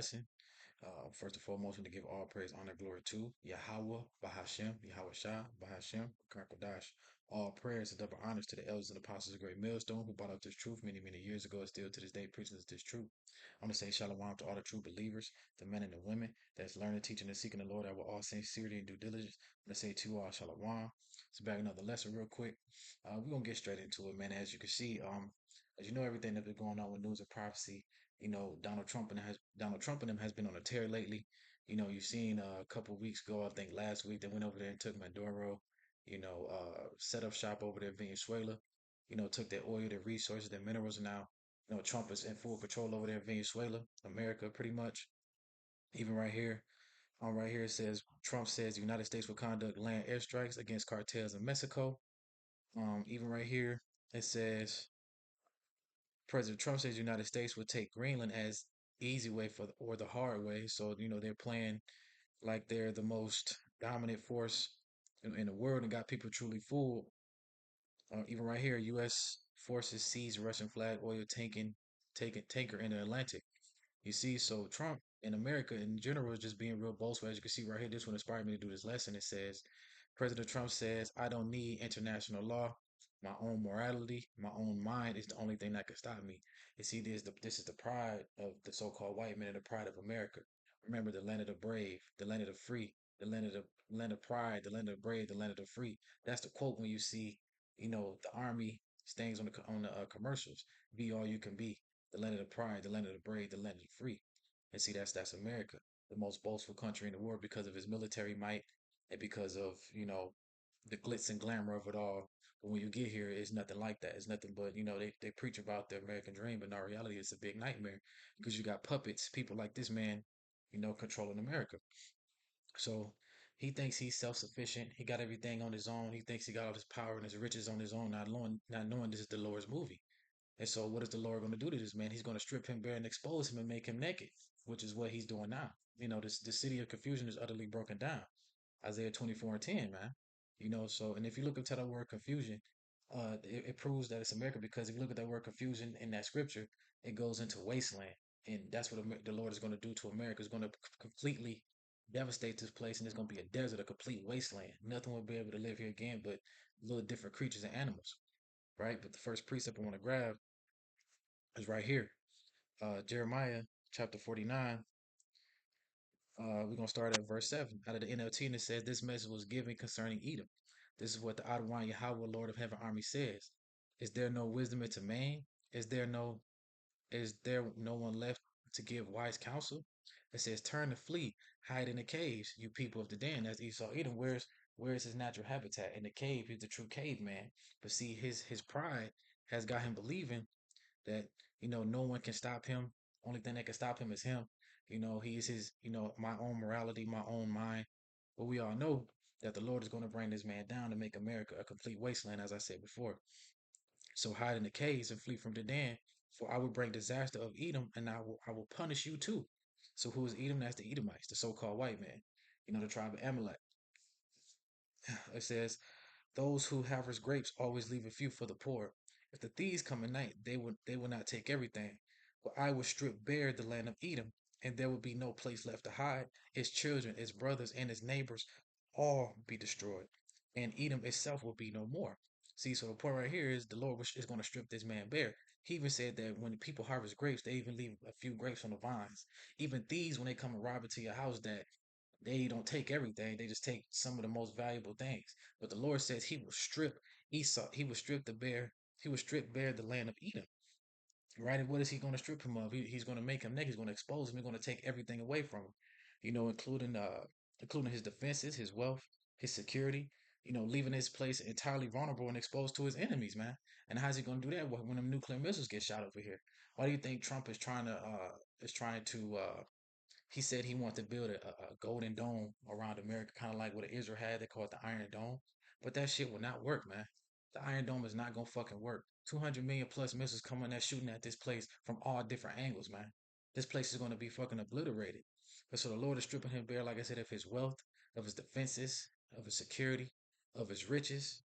lesson. First and foremost, we want to give all praise, honor, glory to Yahweh, Bahashem, Yahweh Shah, Bahashem, Kakodash. All prayers and double honors to the elders and apostles of Great Millstone who brought up this truth many, many years ago and still to this day preaching this truth. I want to say shalom to all the true believers, the men and the women that's learning, teaching, and seeking the Lord that will all sincerity and due diligence. I want to say to you all shalom. Let's back another lesson real quick. We're going to get straight into it, man. As you can see, as you know, everything that's been going on with news and prophecy, Donald Trump and them has been on a tear lately. You've seen a couple weeks ago, I think last week, they went over there and took Maduro. Set up shop over there in Venezuela. Took their oil, their resources, their minerals. And now, Trump is in full control over there in Venezuela, America, pretty much. Even right here it says Trump says the United States will conduct land airstrikes against cartels in Mexico. Even right here it says President Trump says the United States would take Greenland as easy way or the hard way. So they're playing like they're the most dominant force in the world and got people truly fooled. Even right here, U.S. forces seize Russian flag oil tanker in the Atlantic. You see, so Trump in America in general is just being real boastful. As you can see right here, this one inspired me to do this lesson. It says, President Trump says, I don't need international law. My own morality, my own mind is the only thing that can stop me. You see, this is the pride of the so-called white man and the pride of America. Remember, the land of the brave, the land of the free, the land of pride, the land of the brave, the land of the free. That's the quote when you see, the army stands on the commercials. Be all you can be. The land of the pride, the land of the brave, the land of the free. And see, that's America, the most boastful country in the world because of its military might and because of, the glitz and glamour of it all. But when you get here, it's nothing like that. It's nothing but, they preach about the American dream, but in our reality, it's a big nightmare because you got puppets, people like this man, controlling America. So he thinks he's self-sufficient. He got everything on his own. He thinks he got all his power and his riches on his own, not knowing this is the Lord's movie. And so, what is the Lord going to do to this man? He's going to strip him bare and expose him and make him naked, which is what he's doing now. The city of confusion is utterly broken down. Isaiah 24:10, man. So, and if you look up to the word confusion, it proves that it's America because if you look at that word confusion in that scripture, it goes into wasteland. And that's what the Lord is going to do to America. It's going to completely devastate this place, and it's going to be a desert, a complete wasteland. Nothing will be able to live here again but little different creatures and animals, right? But the first precept I want to grab is right here. Jeremiah chapter 49. We're going to start at verse 7. Out of the NLT, and it says, This message was given concerning Edom. This is what the Adonai Yahweh, Lord of Heaven Army says. Is there no wisdom into man? Is there no is there no one left to give wise counsel? It says, Turn and flee, hide in the caves, you people of the den. As Esau Edom, where's his natural habitat? In the cave, he's the true caveman. But see, his pride has got him believing that no one can stop him. Only thing that can stop him is him. He is his my own morality, my own mind. But we all know that the Lord is going to bring this man down to make America a complete wasteland, as I said before. So hide in the caves and flee from the den, for I will bring disaster of Edom, and I will punish you too. So who is Edom? That's the Edomites, the so-called white man. The tribe of Amalek. It says, those who harvest grapes always leave a few for the poor. If the thieves come at night, they will not take everything. For I will strip bare the land of Edom, and there will be no place left to hide. Its children, its brothers, and its neighbors all be destroyed, and Edom itself will be no more. See, so the point right here is the Lord is going to strip this man bare. He even said that when people harvest grapes, they even leave a few grapes on the vines. Even thieves, when they come and rob into your house, that they don't take everything. They just take some of the most valuable things. But the Lord says he will strip Esau. He will strip the bear. He will strip bare the land of Edom. Right? And what is he going to strip him of? He's going to make him naked. He's going to expose him. He's going to take everything away from him. Including his defenses, his wealth, his security. Leaving his place entirely vulnerable and exposed to his enemies, man. And how's he going to do that when them nuclear missiles get shot over here? Why do you think Trump is trying to he said he wanted to build a golden dome around America, kind of like what Israel had. They call it the Iron Dome. But that shit will not work, man. The Iron Dome is not gonna fucking work. 200 million plus missiles coming there shooting at this place from all different angles, man. This place is gonna be fucking obliterated. But so the Lord is stripping him bare, like I said, of his wealth, of his defenses, of his security, of his riches.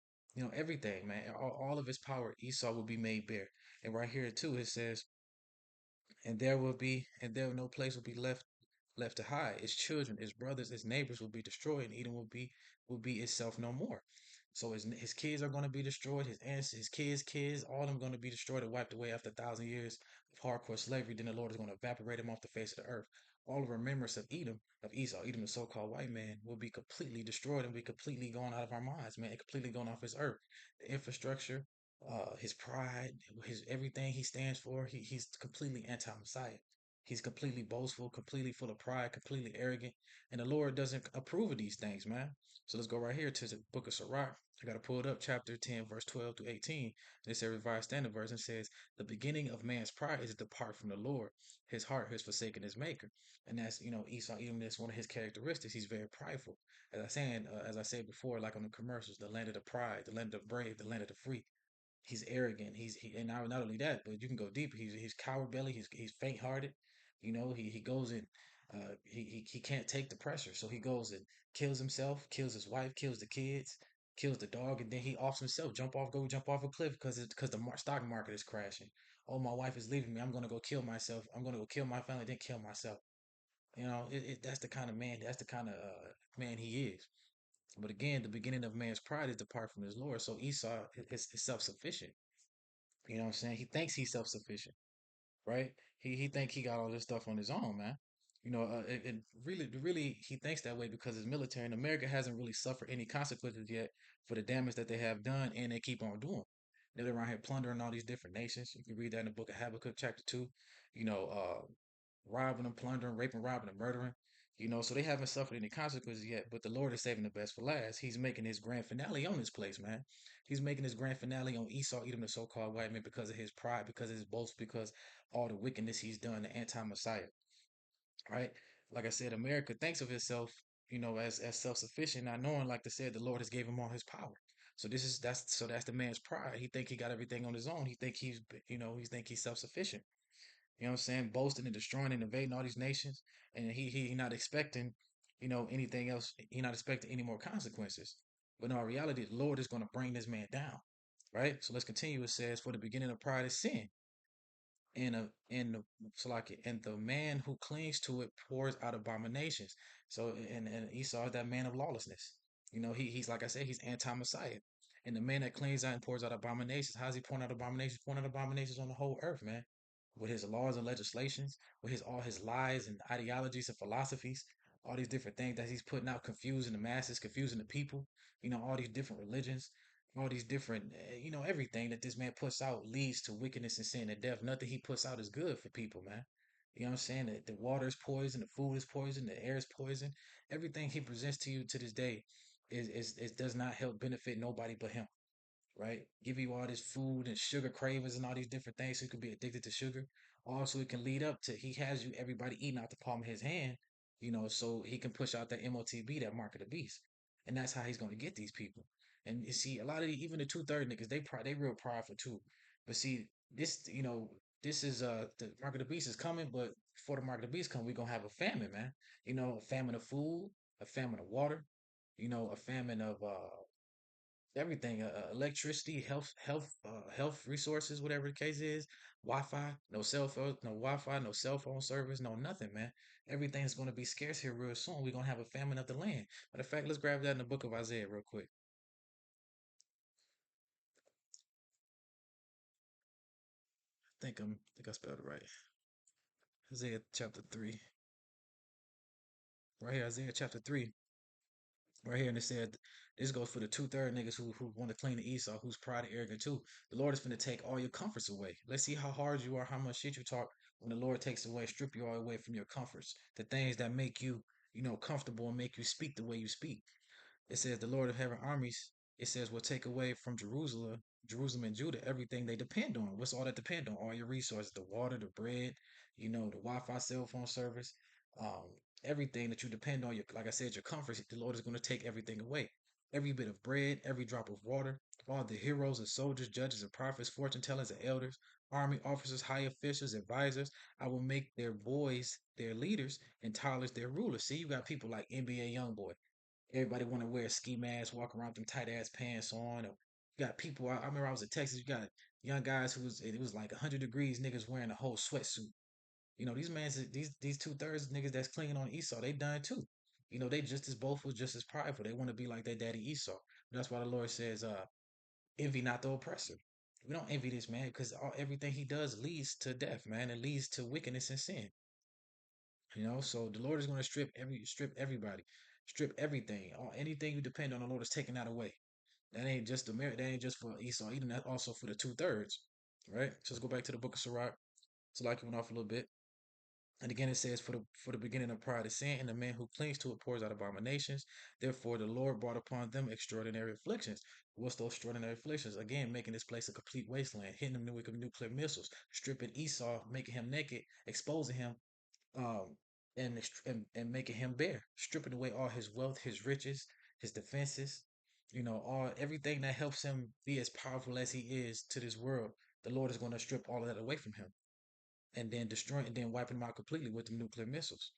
Everything, man. All of his power, Esau will be made bare. And right here too, it says and there no place will be left to hide. Its children, its brothers, its neighbors will be destroyed, and Edom will be itself no more. So his kids are going to be destroyed. His aunts, his kids, all of them going to be destroyed and wiped away after 1,000 years of hardcore slavery. Then the Lord is going to evaporate him off the face of the earth. All the remembrance of Edom, of Esau, Edom, the so-called white man, will be completely destroyed and be completely gone out of our minds, man, and completely gone off his earth. The infrastructure, his pride, his everything he stands for, he's completely anti-Messiah. He's completely boastful, completely full of pride, completely arrogant, and the Lord doesn't approve of these things, man. So let's go right here to the book of Sirach. I got to pull it up, chapter 10, verse 12 to 18. And it's a revised standard version says, the beginning of man's pride is to depart from the Lord. His heart has forsaken his maker. And that's, Esau, even that's one of his characteristics. He's very prideful. As I said before, like on the commercials, the land of the pride, the land of the brave, the land of the free. He's arrogant. And not only that, but you can go deeper. He's coward belly. He's faint hearted. He goes in. He can't take the pressure, so he goes and kills himself, kills his wife, kills the kids, kills the dog, and then he offs himself, go jump off a cliff because the stock market is crashing. Oh, my wife is leaving me. I'm gonna go kill myself. I'm gonna go kill my family, then kill myself. That's the kind of man. That's the kind of man he is. But again, the beginning of man's pride is depart from his Lord. So Esau is self-sufficient. You know what I'm saying? He thinks he's self-sufficient, right? He think he got all this stuff on his own, man. And really, he thinks that way because his military in America hasn't really suffered any consequences yet for the damage that they have done, and they keep on doing. They're around here plundering all these different nations. You can read that in the book of Habakkuk, chapter 2. You know, robbing and plundering, raping, robbing, and murdering. So they haven't suffered any consequences yet, but the Lord is saving the best for last. He's making his grand finale on this place, man. He's making his grand finale on Esau, Edom, the so-called white man, because of his pride, because of his boast, because all the wickedness he's done, the anti-Messiah, right? Like I said, America thinks of itself, as self-sufficient, not knowing, like I said, the Lord has gave him all his power. So that's the man's pride. He think he got everything on his own. He think he's self-sufficient. You know what I'm saying? Boasting and destroying and invading all these nations, and he not expecting, anything else. He not expecting any more consequences. But in all reality, the Lord is going to bring this man down, right? So let's continue. It says, "For the beginning of pride is sin, and the man who clings to it pours out abominations." So and Esau is that man of lawlessness. He's like I said, he's anti-Messiah. And the man that cleans out and pours out abominations, how's he pouring out abominations? Pouring out abominations on the whole earth, man. With his laws and legislations, with his all his lies and ideologies and philosophies, all these different things that he's putting out, confusing the masses, confusing the people. All these different religions, all these different, everything that this man puts out leads to wickedness and sin and death. Nothing he puts out is good for people, man. You know what I'm saying? The water is poison, the food is poison, the air is poison. Everything he presents to you to this day is does not help benefit nobody but him, right? Give you all this food and sugar cravings and all these different things so you could be addicted to sugar. Also, it can lead up to he has you everybody eating out the palm of his hand, so he can push out that MOTB, that mark of the beast. And that's how he's gonna get these people. And you see, a lot of even the two-third niggas, they real prideful too. But see, this is the mark of the beast is coming, but before the mark of the beast come, we're gonna have a famine, man. A famine of food, a famine of water, a famine of everything, electricity, health resources, whatever the case is, Wi-Fi, no cell phone, no Wi-Fi, no cell phone service, no nothing, man. Everything's going to be scarce here real soon. We're going to have a famine of the land. Matter of fact, let's grab that in the book of Isaiah real quick. I think I spelled it right. Isaiah chapter 3. Right here, Isaiah chapter 3. Right here, and it said, this goes for the two-third niggas who want to clean the Esau, who's pride and arrogant too. The Lord is finna take all your comforts away. Let's see how hard you are, how much shit you talk when the Lord takes away, strip you all away from your comforts, the things that make you, comfortable and make you speak the way you speak. It says the Lord of heaven armies, it says, will take away from Jerusalem and Judah, everything they depend on. What's all that depend on? All your resources, the water, the bread, the Wi-Fi cell phone service, um, everything that you depend on, like I said, your comforts, the Lord is going to take everything away. Every bit of bread, every drop of water, all the heroes and soldiers, judges and prophets, fortune tellers and elders, army officers, high officials, advisors. I will make their boys their leaders and toddlers their rulers. See, you got people like NBA YoungBoy. Everybody want to wear a ski mask, walk around with them tight ass pants on. Or you got people. I remember I was in Texas. You got young guys it was like 100 degrees. Niggas wearing a whole sweatsuit. These man, these 2/3 niggas that's clinging on Esau, they done too. They just as boastful, just as prideful. They want to be like their daddy Esau. That's why the Lord says, envy not the oppressor. We don't envy this man because everything he does leads to death, man. It leads to wickedness and sin. So the Lord is going to strip everybody, strip everything. Anything you depend on, the Lord is taking that away. That ain't just the merit. That ain't just for Esau. Even that also for the 2/3, right? So let's go back to the book of Sirach. So like it went off a little bit. And again, it says, for the beginning of pride is sin, and the man who clings to it pours out abominations. Therefore, the Lord brought upon them extraordinary afflictions. What's those extraordinary afflictions? Again, making this place a complete wasteland, hitting them with nuclear missiles, stripping Esau, making him naked, exposing him, um, and making him bare, stripping away all his wealth, his riches, his defenses, all everything that helps him be as powerful as he is to this world. The Lord is going to strip all of that away from him and then destroying and then wiping them out completely with the nuclear missiles.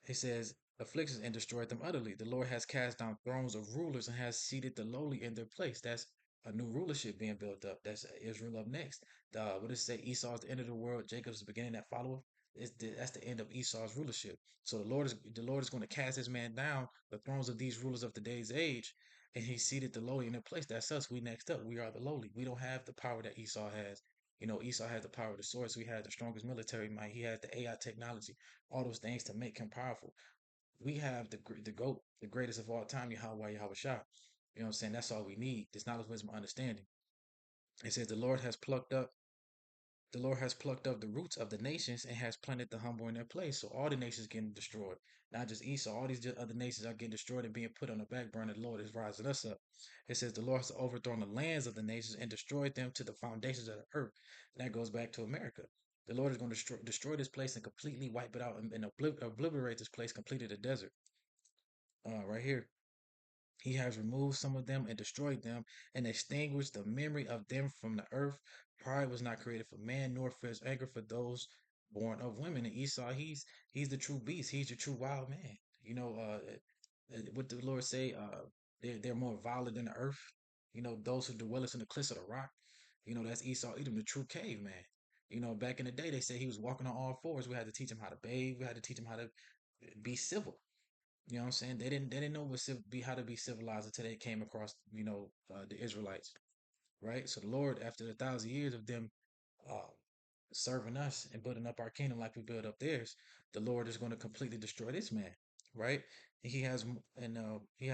It says, afflictions and destroyed them utterly. The Lord has cast down thrones of rulers and has seated the lowly in their place. That's a new rulership being built up. That's Israel up next. What does it say? Esau's the end of the world. Jacob's the beginning that followeth. That's the end of Esau's rulership. So the Lord is going to cast his man down the thrones of these rulers of today's age, and he seated the lowly in their place. That's us. We next up. We are the lowly. We don't have the power that Esau has. Esau has the power of the sword, so he has the strongest military might. He has the AI technology, all those things to make him powerful. We have the GOAT, the greatest of all time, Yahweh Shah. You know what I'm saying? That's all we need. This knowledge, wisdom, understanding. It says the Lord has plucked up the roots of the nations and has planted the humble in their place. So all the nations getting destroyed. Not just Esau. All these other nations are getting destroyed and being put on the back burner. The Lord is rising us up. It says the Lord has overthrown the lands of the nations and destroyed them to the foundations of the earth. And that goes back to America. The Lord is going to destroy this place and completely wipe it out and obliterate this place completely the desert. Right here. He has removed some of them and destroyed them and extinguished the memory of them from the earth. Pride was not created for man, nor fears anger for those born of women. And Esau, he's the true beast. He's the true wild man. What the Lord say? They're more violent than the earth. Those who dwelleth in the cliffs of the rock. That's Esau, Edom, the true caveman. Back in the day, they said he was walking on all fours. We had to teach him how to bathe. We had to teach him how to be civil. You know what I'm saying? They didn't know how to be civilized until they came across the Israelites, right? So the Lord, after 1,000 years of them uh, serving us and building up our kingdom like we build up theirs, the Lord is going to completely destroy this man, right? He has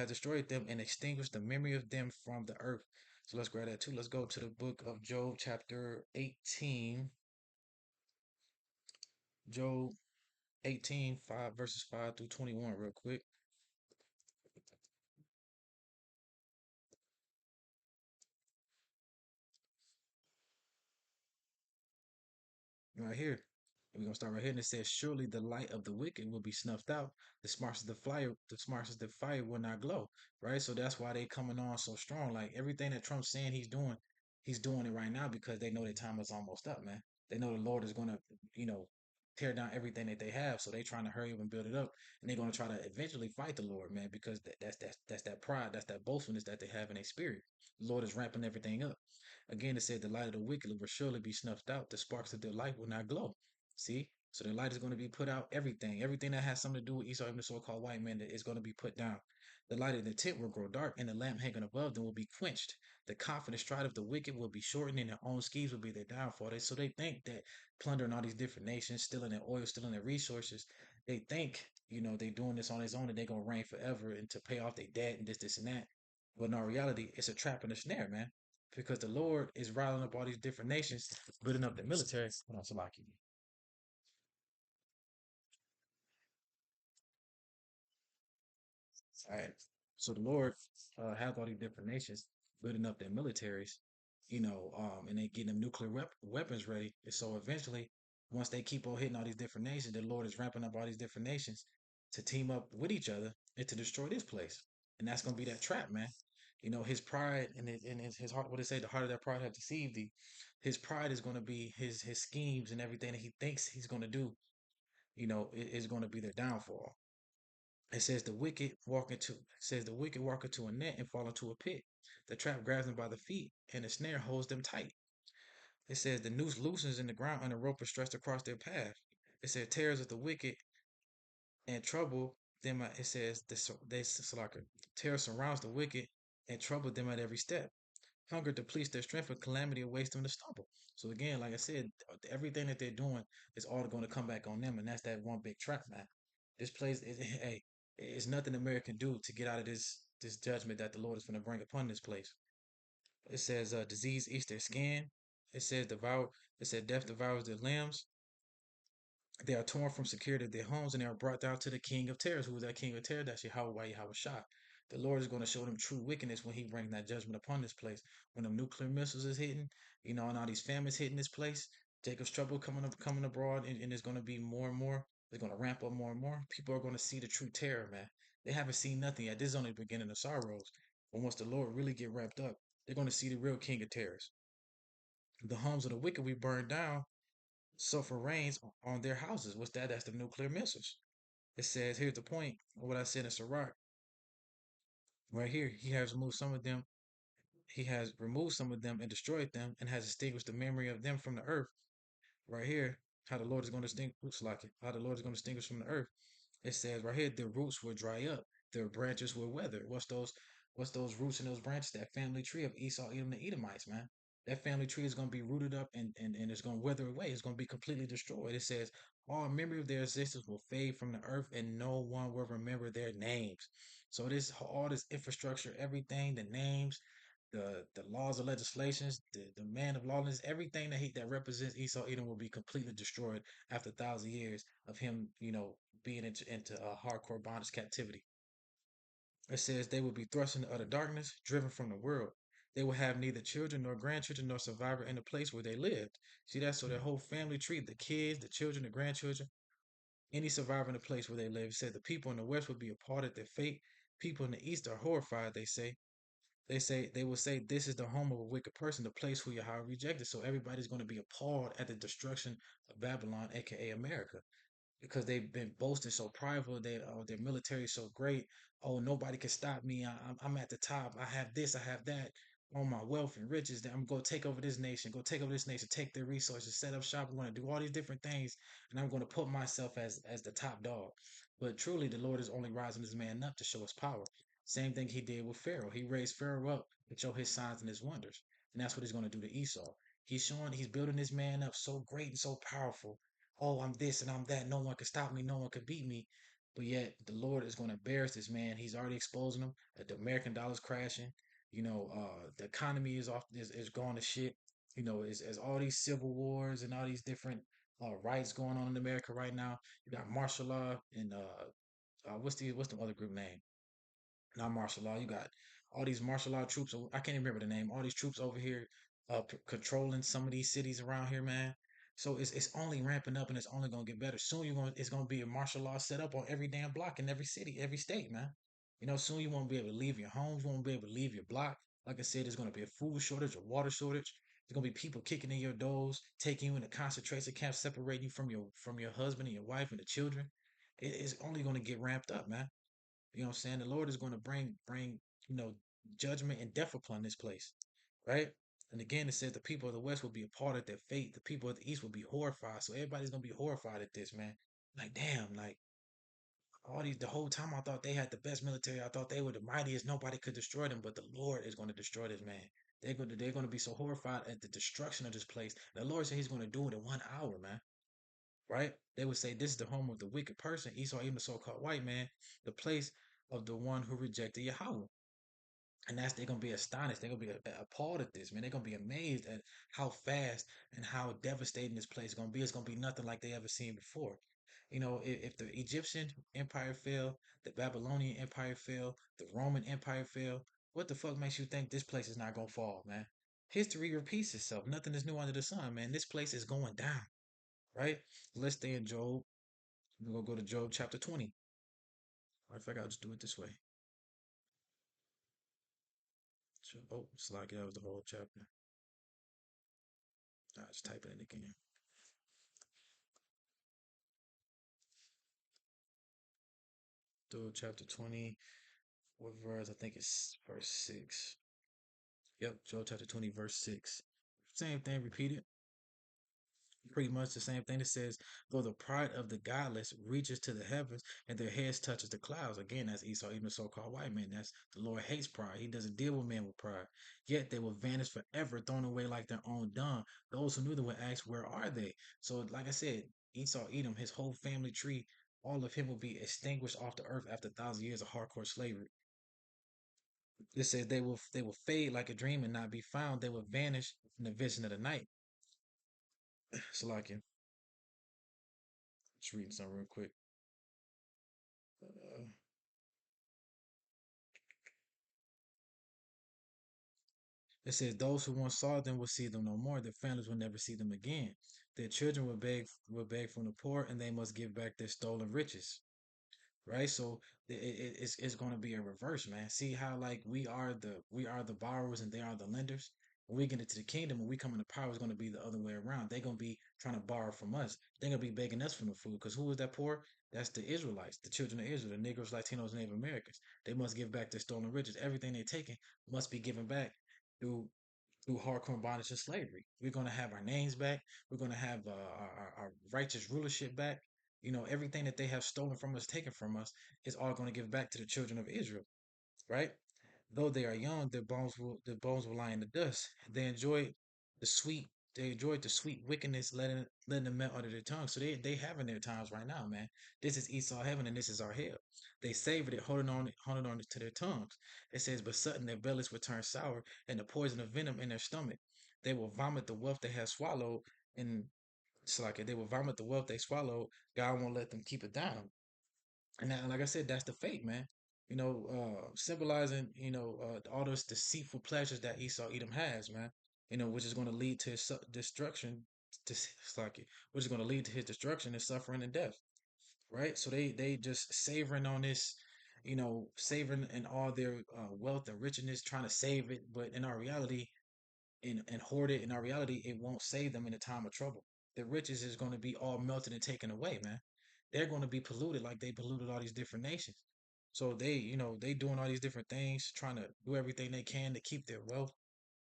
destroyed them and extinguished the memory of them from the earth. So let's grab that too. Let's go to the book of Job, chapter 18. Job 18, 5 verses 5 through 21, real quick. Right here. And we're gonna start right here. And it says, surely the light of the wicked will be snuffed out. The sparks of the fire will not glow. Right? So that's why they coming on so strong. Like everything that Trump's saying he's doing it right now because they know their time is almost up, man. They know the Lord is gonna, you know, tear down everything that they have. So they trying to hurry up and build it up. And they're gonna try to eventually fight the Lord, man, because that's that pride, that's that boastfulness that they have in their spirit. The Lord is ramping everything up. Again, it said the light of the wicked will surely be snuffed out. The sparks of their light will not glow. See? So the light is going to be put out. Everything that has something to do with Esau, even the so-called white man, is going to be put down. The light of the tent will grow dark, and the lamp hanging above them will be quenched. The confident stride of the wicked will be shortened, and their own schemes will be their downfall. So they think that plundering all these different nations, stealing their oil, stealing their resources, they think, they doing this on their own and they're going to reign forever and to pay off their debt and this, and that. But in all reality, it's a trap and a snare, man, because the Lord is riling up all these different nations, building up the military. Hold on, Salaki. All right. So the Lord has all these different nations building up their militaries, and they getting them nuclear weapons ready. And so eventually, once they keep on hitting all these different nations, the Lord is ramping up all these different nations to team up with each other and to destroy this place. And that's gonna be that trap, man. His pride and his heart. What they say, the heart of that pride have deceived thee. His pride is gonna be his schemes and everything that he thinks he's gonna do. Is gonna be their downfall. It says the wicked walk into a net and fall into a pit. The trap grabs them by the feet, and the snare holds them tight. It says the noose loosens in the ground and the rope is stretched across their path. It said terrors of the wicked and trouble them. It says this like terror surrounds the wicked and trouble them at every step. Hunger depletes their strength, and calamity awaits them to stumble. So again, like I said, everything that they're doing is all going to come back on them, and that's that one big trap, man. This place, hey, it's nothing America can do to get out of this judgment that the Lord is going to bring upon this place. It says, disease eats their skin. It says devour. It said death devours their limbs. They are torn from security of their homes, and they are brought down to the king of terrors. Who is that king of terror? That's Yahweh Yahweh. The Lord is going to show them true wickedness when he brings that judgment upon this place. When the nuclear missiles is hitting, and all these famines hitting this place, Jacob's trouble coming abroad, and it's going to be more and more. It's going to ramp up more and more. People are going to see the true terror, man. They haven't seen nothing yet. This is only the beginning of sorrows. But once the Lord really get wrapped up, they're going to see the real king of terrors. The homes of the wicked we burn down, suffer rains on their houses. What's that? That's the nuclear missiles. It says, here's the point of what I said in Sirach. Right here, he has removed some of them and destroyed them and has extinguished the memory of them from the earth. Right here, how the Lord is going to extinguish like it, how the Lord is going to extinguish from the earth. It says right here, their roots will dry up, their branches will wither. What's those roots and those branches? That family tree of Esau, Edom, the Edomites, man. That family tree is going to be rooted up and it's going to wither away. It's going to be completely destroyed. It says, all memory of their existence will fade from the earth and no one will remember their names. So this all this infrastructure, everything, the names, the laws of legislations, the man of lawlessness, everything that represents Esau Edom will be completely destroyed after 1,000 years of him, being into hardcore bondage captivity. It says they will be thrust into utter darkness, driven from the world. They will have neither children nor grandchildren nor survivor in the place where they lived. See that? So their whole family tree, the kids, the children, the grandchildren, any survivor in the place where they live. It said the people in the west will be appalled at their fate. People in the east are horrified, they say. They will say this is the home of a wicked person, the place who Yahweh rejected. So everybody's going to be appalled at the destruction of Babylon, aka America, because they've been boasting so prideful. Their military is so great. Oh, nobody can stop me. I'm at the top. I have this. I have that. All my wealth and riches. That I'm going to take over this nation. Go take over this nation. Take their resources. Set up shop. I'm going to do all these different things, and I'm going to put myself as the top dog. But truly, the Lord is only rising this man up to show his power. Same thing he did with Pharaoh. He raised Pharaoh up to show his signs and his wonders, and that's what he's going to do to Esau. He's building this man up so great and so powerful. Oh, I'm this and I'm that. No one can stop me. No one can beat me. But yet the Lord is going to embarrass this man. He's already exposing him. That the American dollar's crashing. The economy is going to shit. As all these civil wars and all these different rights going on in America right now. You got martial law and what's the other group name? Not martial law. You got all these martial law troops. I can't even remember the name. All these troops over here, controlling some of these cities around here, man. So it's only ramping up, and it's only gonna get better. Soon it's gonna be a martial law set up on every damn block in every city, every state, man. Soon you won't be able to leave your homes, won't be able to leave your block. Like I said, there's gonna be a food shortage, a water shortage. There's gonna be people kicking in your doors, taking you into concentration camps, separating you from your husband and your wife and the children. It's only gonna get ramped up, man. You know what I'm saying? The Lord is going to bring, you know, judgment and death upon this place, right? And again, it says the people of the West will be appalled at their fate. The people of the East will be horrified. So everybody's gonna be horrified at this, man. Like, damn, like the whole time I thought they had the best military. I thought they were the mightiest. Nobody could destroy them, but the Lord is going to destroy this man. They're going to be so horrified at the destruction of this place. The Lord said He's going to do it in 1 hour, man. Right? They would say this is the home of the wicked person, Esau, even the so-called white man, the place of the one who rejected Yahweh. And they're gonna be astonished. They're gonna be appalled at this, man. They're gonna be amazed at how fast and how devastating this place is gonna be. It's gonna be nothing like they ever seen before. If the Egyptian empire fell, the Babylonian empire fell, the Roman empire fell, what the fuck makes you think this place is not gonna fall, man? History repeats itself. Nothing is new under the sun, man. This place is going down, right? Let's stay in Job. We're gonna go to Job chapter 20. I think I'll just do it this way. Oh, it's like that was the whole chapter. I just type it in again. Job chapter 20. What verse? I think it's verse 6. Yep, Job chapter 20, verse 6. Same thing repeated. Pretty much the same thing. It says, though the pride of the godless reaches to the heavens and their heads touches the clouds. Again, that's Esau, even the so-called white man. That's the Lord hates pride. He doesn't deal with men with pride. Yet they will vanish forever, thrown away like their own dung. Those who knew them would ask, where are they? So, like I said, Esau, Edom, his whole family tree, all of him will be extinguished off the earth after 1,000 years of hardcore slavery. It says they will fade like a dream and not be found. They will vanish in the vision of the night. So like you, just reading something real quick. Uh, It says those who once saw them will see them no more. Their families will never see them again. Their children will beg from the poor, and they must give back their stolen riches. Right? So it's going to be a reverse, man. See how like we are the borrowers and they are the lenders. When we get into the kingdom, when we come into power, it's going to be the other way around. They're going to be trying to borrow from us. They're going to be begging us for the food. Because who is that poor? That's the Israelites, the children of Israel, the Negroes, Latinos, Native Americans. They must give back their stolen riches. Everything they're taking must be given back through hardcore bondage and slavery. We're going to have our names back. We're going to have our righteous rulership back. Everything that they have stolen from us, taken from us, is all going to give back to the children of Israel, right? Though they are young, their bones will lie in the dust. They enjoy the sweet they enjoyed the sweet wickedness, letting them melt under their tongue. So they having their times right now, man. This is Esau heaven and this is our hell. They savored it, holding on to their tongues. It says, but sudden their bellies will turn sour, and the poison of venom in their stomach. They will vomit the wealth they have swallowed, and it's like they will vomit the wealth they swallowed. God won't let them keep it down. And that, like I said, that's the fate, man. Symbolizing, all those deceitful pleasures that Esau Edom has, man. Which is going to lead to his destruction. It's like which is going to lead to his destruction and suffering and death, right? So they just savoring on this, savoring in all their wealth and richness, trying to save it, but in our reality, and hoard it. In our reality, it won't save them in a time of trouble. The riches is going to be all melted and taken away, man. They're going to be polluted like they polluted all these different nations. So they doing all these different things, trying to do everything they can to keep their wealth.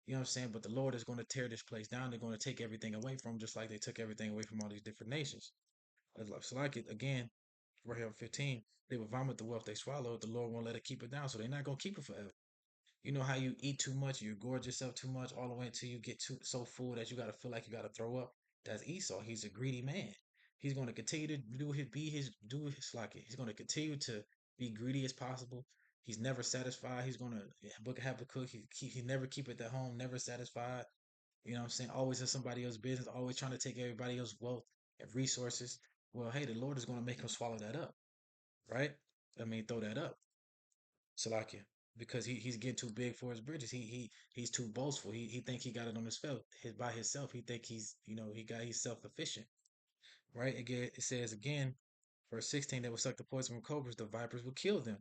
You know what I'm saying? But the Lord is going to tear this place down. They're going to take everything away from them, just like they took everything away from all these different nations. So like it again, right here on 15, they will vomit the wealth they swallowed. The Lord won't let it keep it down, so they're not gonna keep it forever. You know how you eat too much, you gorge yourself too much, all the way until you get too so full that you gotta feel like you gotta throw up. That's Esau. He's a greedy man. He's going to continue to do his like it. He's going to continue to be greedy as possible. He's never satisfied. He's going to book Habakkuk. He never keep it at home. Never satisfied. You know what I'm saying? Always in somebody else's business. Always trying to take everybody else's wealth and resources. Well, hey, the Lord is going to make him swallow that up, right? I mean, throw that up. Salakia, because he's getting too big for his britches. He's too boastful. He think he got it on his by himself. He think he's self efficient, right? Again, it says again, verse 16, they will suck the poison from cobras. The vipers will kill them.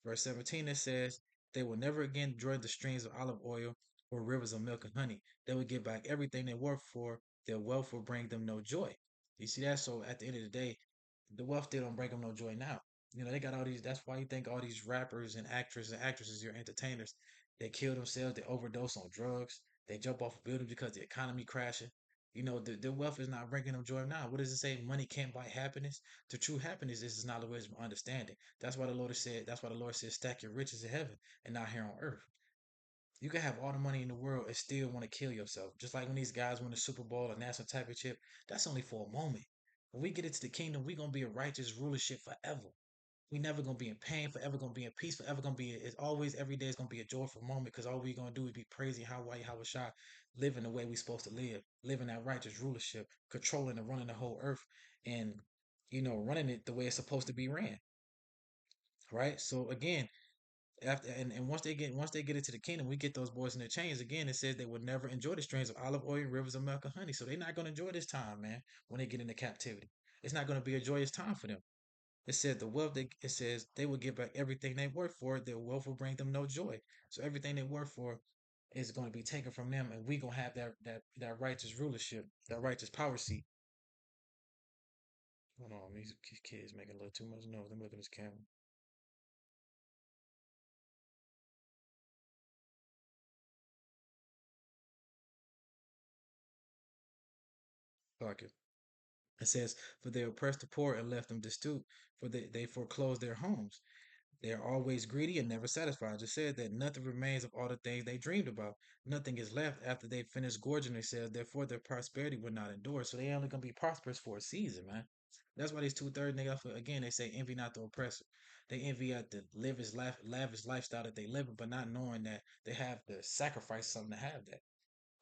Verse 17, it says they will never again enjoy the streams of olive oil or rivers of milk and honey. They will get back everything they worked for. Their wealth will bring them no joy. You see that? So at the end of the day, the wealth still don't bring them no joy now. They got all these. That's why you think all these rappers and actors and actresses, your entertainers, they kill themselves. They overdose on drugs. They jump off of buildings because the economy crashing. Their wealth is not bringing them joy now. What does it say? Money can't buy happiness. The true happiness is knowledge and understanding. That's why the Lord has said. That's why the Lord says, stack your riches in heaven and not here on earth. You can have all the money in the world and still want to kill yourself. Just like when these guys win the Super Bowl or national championship, that's only for a moment. When we get into the kingdom, we're gonna be a righteous rulership forever. We never gonna be in pain, forever gonna be in peace, forever gonna be. It's always every day is gonna be a joyful moment because all we gonna do is be praising how white, how shy, living the way we supposed to live, living that righteous rulership, controlling and running the whole earth, and running it the way it's supposed to be ran. Right. So again, after and once they get into the kingdom, we get those boys in their chains again. It says they would never enjoy the streams of olive oil and rivers of milk and honey. So they're not gonna enjoy this time, man. When they get into captivity, it's not gonna be a joyous time for them. It says they will give back everything they work for. Their wealth will bring them no joy. So everything they work for is going to be taken from them, and we gonna have that righteous rulership, that righteous power seat. Hold on, these kids making a little too much noise. Let me look at this camera. Like it says, for they oppressed the poor and left them destitute, for they foreclosed their homes. They are always greedy and never satisfied. Just said that nothing remains of all the things they dreamed about. Nothing is left after they finish gorging themselves. Therefore, their prosperity will not endure. So they only gonna be prosperous for a season, man. That's why these 2/3 nigga again they say envy not the oppressor. They envy at the lavish lifestyle that they live, but not knowing that they have to sacrifice something to have that.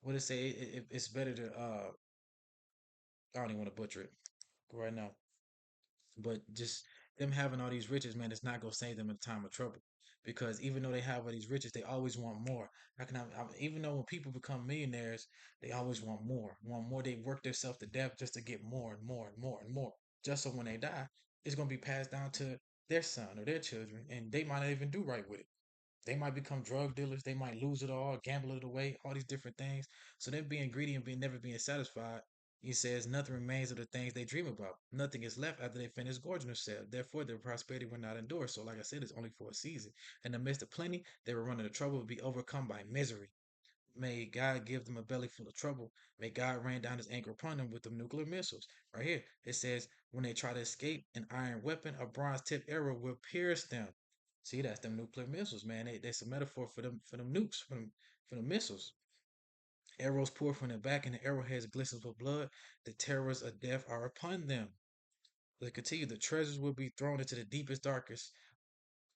What it say? It's better to I don't even want to butcher it right now. But just them having all these riches, man, it's not gonna save them in time of trouble. Because even though they have all these riches, they always want more. Even though when people become millionaires, they always want more. They work themselves to death just to get more and more and more and more. Just so when they die, it's gonna be passed down to their son or their children, and they might not even do right with it. They might become drug dealers. They might lose it all, gamble it away, all these different things. So them being greedy and being never being satisfied, he says nothing remains of the things they dream about. Nothing is left after they finish gorging themselves. Therefore, their prosperity will not endure. So, like I said, it's only for a season. In the midst of plenty, they will run into trouble and be overcome by misery. May God give them a belly full of trouble. May God rain down his anger upon them with the nuclear missiles. Right here, it says, when they try to escape, an iron weapon, a bronze tipped arrow will pierce them. See, that's them nuclear missiles, man. That's a metaphor for them nukes, for them missiles. Arrows pour from their back, and the arrowheads glisten with blood. The terrors of death are upon them. Let's continue. The treasures will be thrown into the deepest darkest,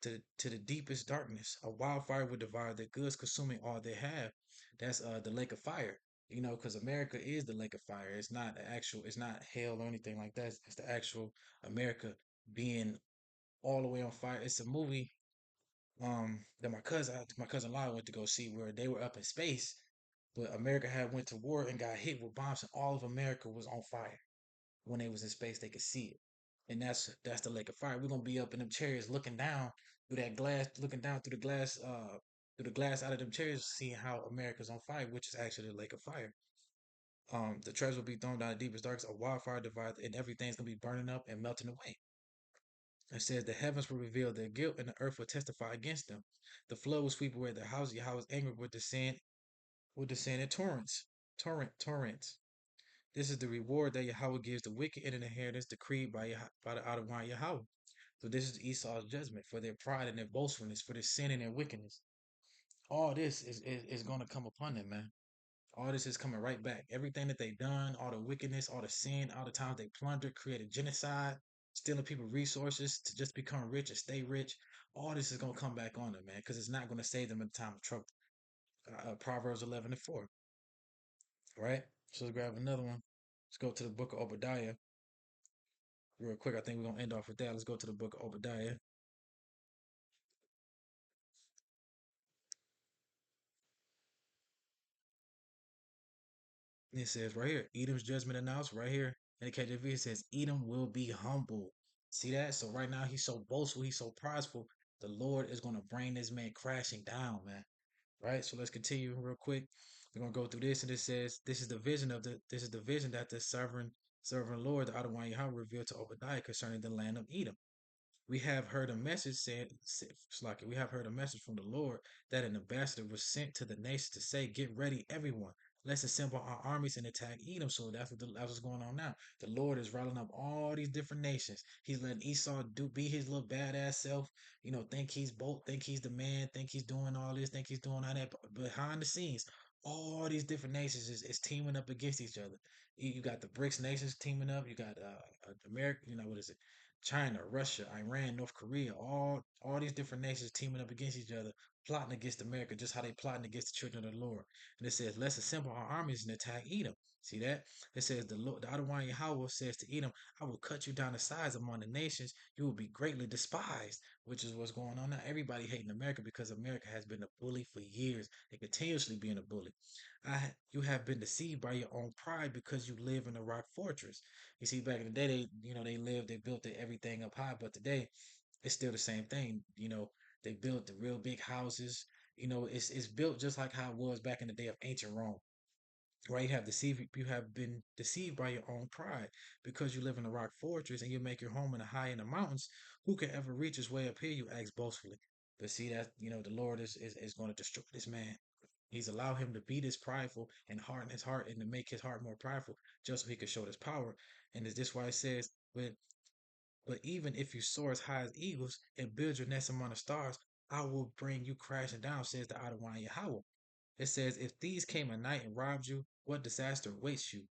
to the deepest darkness. A wildfire will devour their goods, consuming all they have. That's the lake of fire. You know, because America is the lake of fire. It's not the actual. It's not hell or anything like that. It's the actual America being all the way on fire. It's a movie that my cousin Lyle went to go see where they were up in space, but America had went to war and got hit with bombs, and all of America was on fire. When they was in space, they could see it, and that's the lake of fire. We're gonna be up in them chairs, looking down through that glass, looking down through the glass out of them chairs, seeing how America's on fire, which is actually the lake of fire. The treasure will be thrown down the deepest darkest, a wildfire divides, and everything's gonna be burning up and melting away. It says the heavens will reveal their guilt and the earth will testify against them. The flood will sweep away their houses. Yahweh's anger will descend in torrents. This is the reward that Yahweh gives the wicked in an inheritance decreed by the Adonai Yahweh. So this is Esau's judgment for their pride and their boastfulness, for their sin and their wickedness. All this is going to come upon them, man. All this is coming right back. Everything that they've done, all the wickedness, all the sin, all the times they plundered, created genocide, stealing people resources to just become rich and stay rich. All this is going to come back on them, man, because it's not going to save them in time of trouble. Proverbs 11:4, right? So let's grab another one. Let's go to the book of Obadiah real quick. I think we're going to end off with that. Let's go to the book of Obadiah. And it says right here, Edom's judgment announced right here. In the KJV, it says, Edom will be humble. See that? So right now, he's so boastful, he's so prideful. The Lord is going to bring this man crashing down, man. Right? So let's continue real quick. We're going to go through this. And it says, this is the vision that the sovereign Lord, the Adonai Yahweh, revealed to Obadiah concerning the land of Edom. We have heard a message we have heard a message from the Lord that an ambassador was sent to the nation to say, "Get ready, everyone. Let's assemble our armies and attack Edom." So that's what's going on now. The Lord is riling up all these different nations. He's letting Esau be his little badass self. You know, think he's the man, think he's doing all this, think he's doing all that. But behind the scenes, all these different nations is teaming up against each other. You got the BRICS nations teaming up. You got America. You know what is it? China, Russia, Iran, North Korea, all these different nations teaming up against each other, plotting against America, just how they plotting against the children of the Lord. And it says, "Let's assemble our armies and attack Edom." See that? It says the Lord, the Adonai Yahweh says to Edom, "I will cut you down to size among the nations. You will be greatly despised," which is what's going on now. Everybody hating America because America has been a bully for years and continuously being a bully. You have been deceived by your own pride because you live in a rock fortress. You see, back in the day, they built everything up high, but today it's still the same thing. You know, they built the real big houses. You know, it's built just like how it was back in the day of ancient Rome. Right, you have been deceived by your own pride because you live in a rock fortress and you make your home in the mountains. Who can ever reach his way up here? You ask boastfully. But see that the Lord is going to destroy this man. He's allowed him to be this prideful and harden his heart and to make his heart more prideful, just so he could show this power. And is this why it says, but even if you soar as high as eagles and build your nest among the stars, I will bring you crashing down, says the Adonai Yahweh. It says, if thieves came at night and robbed you, what disaster awaits you?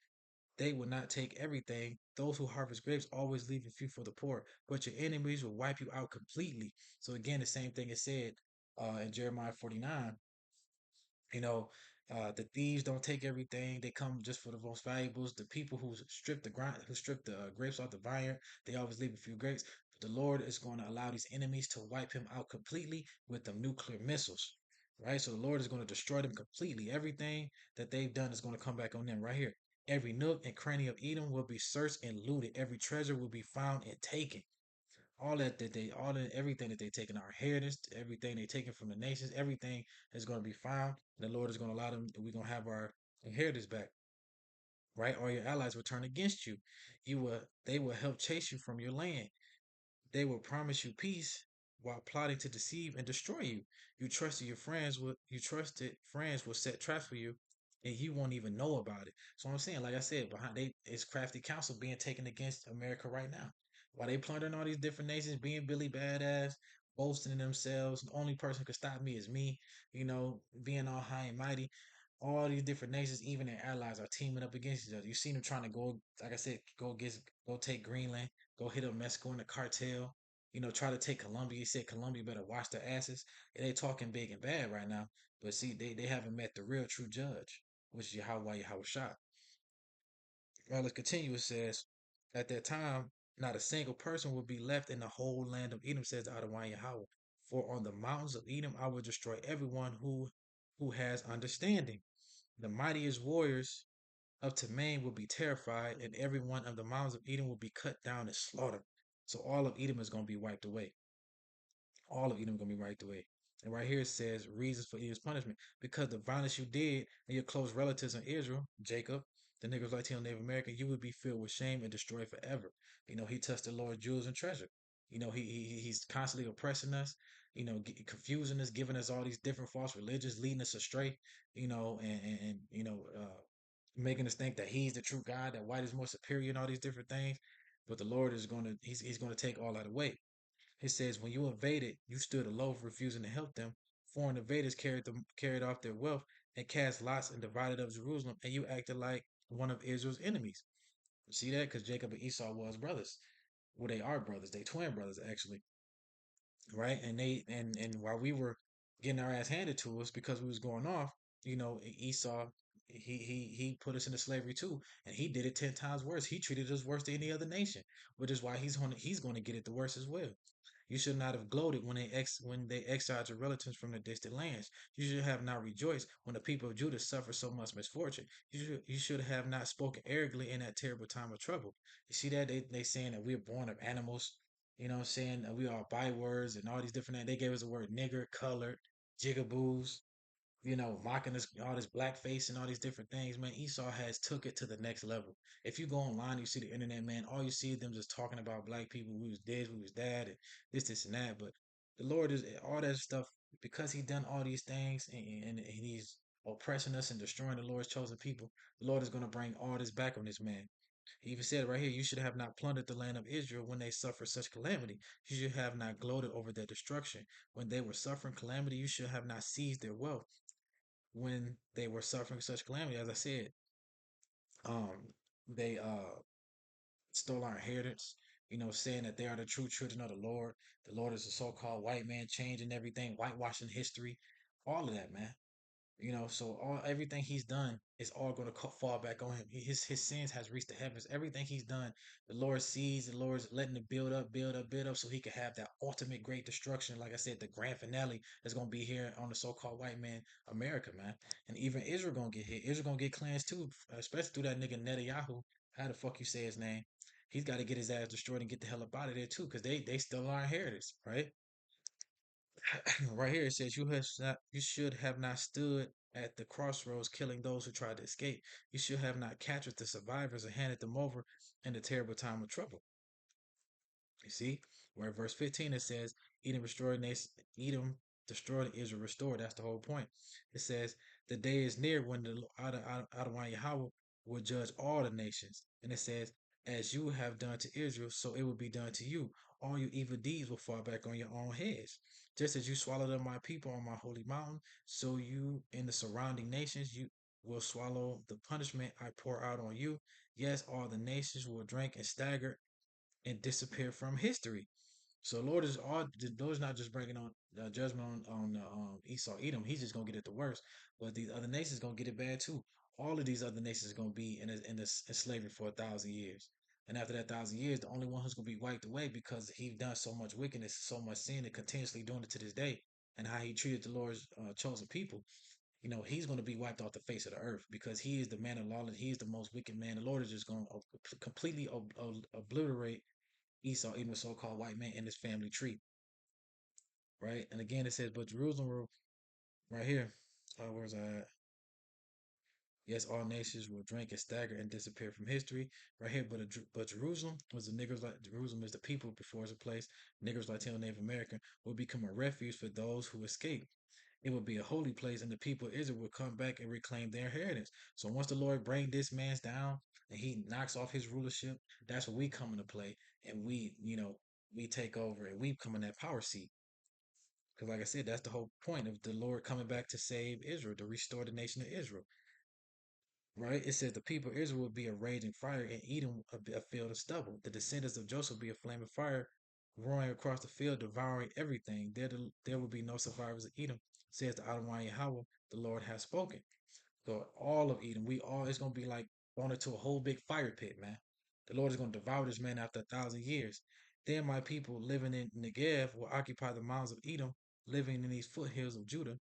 They will not take everything. Those who harvest grapes always leave a few for the poor, but your enemies will wipe you out completely. So again, the same thing is said in Jeremiah 49. You know, the thieves don't take everything. They come just for the most valuables. The people who strip the grind, who strip the grapes off the vineyard, they always leave a few grapes. But the Lord is going to allow these enemies to wipe him out completely with the nuclear missiles. Right? So the Lord is going to destroy them completely. Everything that they've done is going to come back on them right here. Every nook and cranny of Edom will be searched and looted. Every treasure will be found and taken. All that they all that everything that they taken, our heritage, everything they taken from the nations, everything is going to be found. The Lord is going to allow them. We're going to have our inheritance back, right? All your allies will turn against you. They will help chase you from your land. They will promise you peace while plotting to deceive and destroy you. You trusted friends will set traps for you and you won't even know about it. So I'm saying, like I said, behind they it's crafty counsel being taken against America right now. While they plundering all these different nations, being Billy Badass, boasting in themselves, the only person who can stop me is me, being all high and mighty. All these different nations, even their allies, are teaming up against each other. You see them trying to go, like I said, go take Greenland, go hit up Mexico in the cartel. Try to take Colombia. He said Colombia better watch their asses. They talking big and bad right now, but see, they haven't met the real true judge, which is Yahweh Yahweh Shah. Well, let's continue. It says, at that time, not a single person will be left in the whole land of Edom, says Adonai Yahweh. For on the mountains of Edom I will destroy everyone who has understanding. The mightiest warriors of Temain will be terrified, and every one of the mountains of Edom will be cut down and slaughtered. So all of Edom is going to be wiped away. All of Edom going to be wiped away. And right here it says reasons for Edom's punishment. Because the violence you did and your close relatives in Israel, Jacob, the Negroes, Latino, Native American, you would be filled with shame and destroyed forever. He touched the Lord's jewels and treasure. He's constantly oppressing us, confusing us, giving us all these different false religions, leading us astray, making us think that he's the true God, that white is more superior, and all these different things. But the Lord is he's gonna take all that away. He says, when you invaded, you stood aloof, refusing to help them. Foreign invaders carried off their wealth and cast lots and divided up Jerusalem, and you acted like one of Israel's enemies. You see that? Because Jacob and Esau was brothers. Well, they are brothers. They twin brothers actually, right? And while we were getting our ass handed to us because we was going off, Esau he put us into slavery too, and he did it 10 times worse. He treated us worse than any other nation, which is why he's going to get it the worst as well. You should not have gloated when they exiled your relatives from the distant lands. You should have not rejoiced when the people of Judah suffered so much misfortune. You should have not spoken arrogantly in that terrible time of trouble. You see that they saying that we're born of animals. Saying that we are bywords and all these different things. They gave us the word nigger, colored, jigaboos, mocking us, all this blackface and all these different things, man. Esau has took it to the next level. If you go online, you see the internet, man, all you see is them just talking about black people. We was this, we was that, and this, and that. But the Lord is all that stuff because He done all these things and He's oppressing us and destroying the Lord's chosen people. The Lord is going to bring all this back on this man. He even said right here, you should have not plundered the land of Israel when they suffered such calamity. You should have not gloated over their destruction. When they were suffering calamity, you should have not seized their wealth when they were suffering such calamity. As I said, um, they stole our inheritance, saying that they are the true children of the Lord. The Lord is a so called white man changing everything, whitewashing history, all of that, man. So all everything he's done is all going to fall back on him. His sins has reached the heavens. Everything he's done, the Lord sees. The Lord's letting it build up, build up, build up, so he can have that ultimate great destruction. Like I said, the grand finale is going to be here on the so-called white man America, man. And even Israel gonna get hit. Israel gonna get cleansed too, especially through that nigga Netanyahu. How the fuck you say his name? He's got to get his ass destroyed and get the hell up out of there too, because they still are inheritors, right? Right here it says you should have not stood at the crossroads killing those who tried to escape. You should have not captured the survivors and handed them over in the terrible time of trouble. You see, where verse 15 it says Edom destroyed Edom destroyed Israel restored. That's the whole point. It says the day is near when the Adonai Yahweh will judge all the nations. And it says, as you have done to Israel, so it will be done to you. All your evil deeds will fall back on your own heads. Just as you swallowed up my people on my holy mountain, so you in the surrounding nations, you will swallow the punishment I pour out on you. Yes, all the nations will drink and stagger and disappear from history. So the Lord's not just bringing on judgment on Esau Edom. He's just gonna get it the worst, but these other nations gonna get it bad too. All of these other nations gonna be in slavery for 1,000 years, and after that 1,000 years, the only one who's gonna be wiped away because he done so much wickedness, so much sin, and continuously doing it to this day, and how he treated the Lord's chosen people. He's going to be wiped off the face of the earth because he is the man of lawless. He is the most wicked man. The Lord is just going to completely obliterate Esau, even the so-called white man, in his family tree, right? And again, it says, but Jerusalem will, right here, where's that? Yes, all nations will drink and stagger and disappear from history. Right here, but Jerusalem was the niggers like Jerusalem is the people before it's a place. Niggers Latino Native American will become a refuge for those who escape. It will be a holy place, and the people of Israel will come back and reclaim their inheritance. So once the Lord bring this man's down and he knocks off his rulership, that's when we come into play, and we take over and we come in that power seat. Because like I said, that's the whole point of the Lord coming back to save Israel, to restore the nation of Israel. Right? It says the people of Israel will be a raging fire and Edom a field of stubble. The descendants of Joseph will be a flame of fire roaring across the field, devouring everything. There will be no survivors of Edom, says the Adonai Yahweh, the Lord has spoken. So all of Edom, it's gonna be like thrown into a whole big fire pit, man. The Lord is gonna devour this man after 1,000 years. Then my people living in Negev will occupy the mountains of Edom, living in these foothills of Judah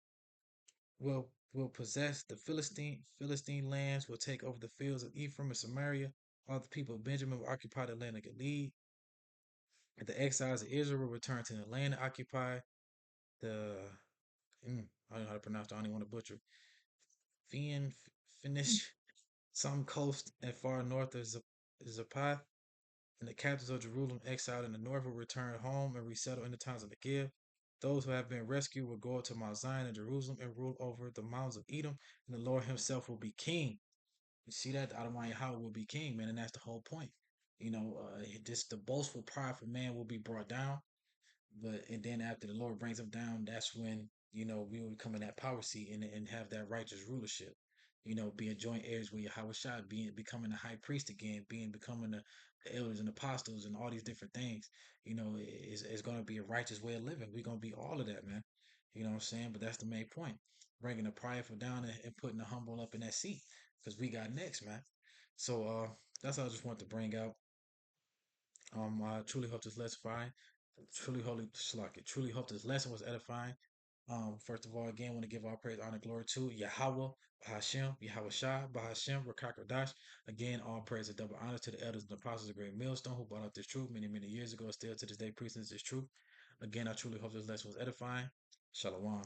will possess the Philistine lands, will take over the fields of Ephraim and Samaria. All the people of Benjamin will occupy the land of Gilead. And the exiles of Israel will return to the land and occupy the I don't know how to pronounce it, I don't even want to butcher. Fian Finish some coast and far north of Zappath. And the captives of Jerusalem exiled in the north will return home and resettle in the towns of Negev. Those who have been rescued will go to Mount Zion and Jerusalem and rule over the mountains of Edom, and the Lord himself will be king. You see that? Adonai Yahweh will be king, man, and that's the whole point. Just the boastful, prideful man will be brought down, and then after the Lord brings them down, that's when we will come in that power seat and have that righteous rulership. Being joint heirs with Yahweh Shai, becoming a high priest again, becoming the elders and apostles and all these different things. It's going to be a righteous way of living. We're going to be all of that, man. You know what I'm saying? But that's the main point: bringing the prideful down and putting the humble up in that seat, because we got next, man. So that's all I just want to bring out. I truly hope this lesson fine. Truly holy Shalak. Truly hope this lesson was edifying. First of all, again, want to give all praise, honor, glory to Yahweh, Bahashem, Yahweh Shah, Bahashem, Rakakradash. Again, all praise and double honor to the elders and the apostles of Great Millstone who brought out this truth many, many years ago, still to this day, preaching this truth. Again, I truly hope this lesson was edifying. Shalom.